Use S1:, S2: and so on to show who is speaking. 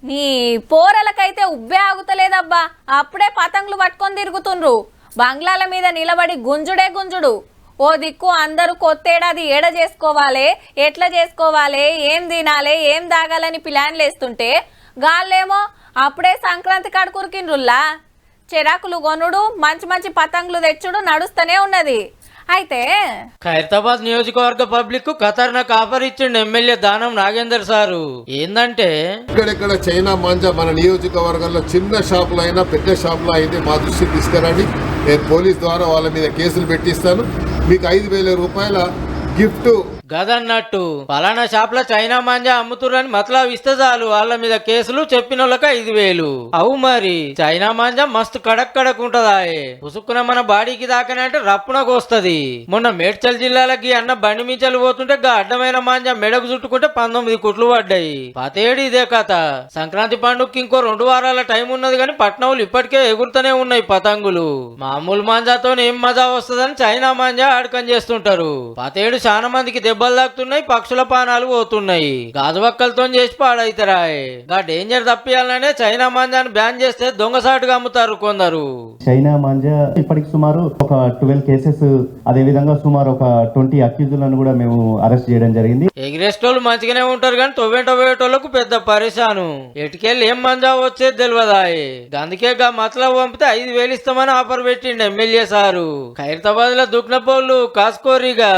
S1: నీ పోరలకైతే ఉబ్బే ఆగుతలేదబ్బా, అప్పుడే పతంగులు పట్టుకొని తిరుగుతుండ్రు. బంగ్లాల మీద నిలబడి గుంజుడే గుంజుడు. ఓ దిక్కు అందరూ కొత్తేడాది ఏడ చేసుకోవాలి, ఎట్లా చేసుకోవాలి, ఏం తినాలి, ఏం తాగాలని ప్లాన్లు వేస్తుంటే గాళ్ళేమో అప్పుడే సంక్రాంతి కడుకురికిండ్రుల్లా. చెరాకులు కొనుడు, మంచి మంచి పతంగులు తెచ్చుడు నడుస్తూనే ఉన్నది. అయితే
S2: ఖైరతాబాద్ నియోజకవర్గ పబ్లిక్ ఖతర్నాక్ ఆఫర్ ఇచ్చిండు ఎమ్మెల్యే దానం నాగేందర్ సారు. ఏందంటే
S3: ఇక్కడెక్కడ చైనా మాంజా మన నియోజకవర్గంలో చిన్న షాపులు అయినా పెద్ద షాపులు అయితే మా దృష్టికి తీసుకురండి. నేను పోలీస్ ద్వారా వాళ్ళ మీద కేసులు పెట్టిస్తాను. మీకు 5,000 రూపాయల గిఫ్ట్.
S2: గదన్నట్టు పలానా షాప్ లో చైనా మాంజా అమ్ముతురని మతలాబ్ ఇస్తే చాలు వాళ్ళ మీద కేసులు, చెప్పిన వాళ్ళకి 5,000. అవు మరి చైనా మాంజా మస్తు కడక్ కడక్ ఉంటదాయే. పుసుక్కున మన బాడీకి దాకనంటే రప్పునకు వస్తది. మొన్న మేడ్చల్ జిల్లాలకి అన్న బండి మించలు పోతుంటే గా అడ్డమైన మాంజా మెడకు చుట్టుకుంటే 19 కుట్లు పడ్డాయి. పతేడు ఇదే కథ. సంక్రాంతి పండుగకి ఇంకో 2 వారాల టైం ఉన్నది కానీ పట్నంలు ఇప్పటికే ఎగురుతూనే ఉన్నాయి పతంగులు. మామూలు మాంజాతో ఏం మజా వస్తుందని చైనా మాంజా ఆడకం చేస్తుంటారు. పతేడు చాలా మందికి దెబ్బలు తాకుతున్నాయి, పక్షుల పానాలు పోతున్నాయి. గాజువక్కలతో చేసి పాడైతారాయ్. గా డేంజర్ తప్పియాలనే చైనా మాంజాను బ్యాన్ చేస్తే దొంగసాటుగా అమ్ముతారు కొందరు.
S4: చైనా మాంజా ఇప్పటికి సుమారు ఒక 12 కేసెస్, అదే విధంగా సుమారు ఒక 20 అక్యూజులను కూడా మేము అరెస్ట్ చేయడం జరిగింది.
S2: ఎగిరేస్టోళ్ళు మంచిగానే ఉంటారు కానీ తొవ్వేటోళ్ళకు పెద్ద పరిశాను. ఎటుకెళ్ళి ఏం మాంజా వచ్చేది తెలియదాయే. అందుకే గా మతలబ్ పంపితే 5,000 ఇస్తామని ఆఫర్ పెట్టిండు ఎమ్మెల్యే సారు. ఖైరతాబాద్ లో దుక్నపోళ్ళు కాసుకోరిగా.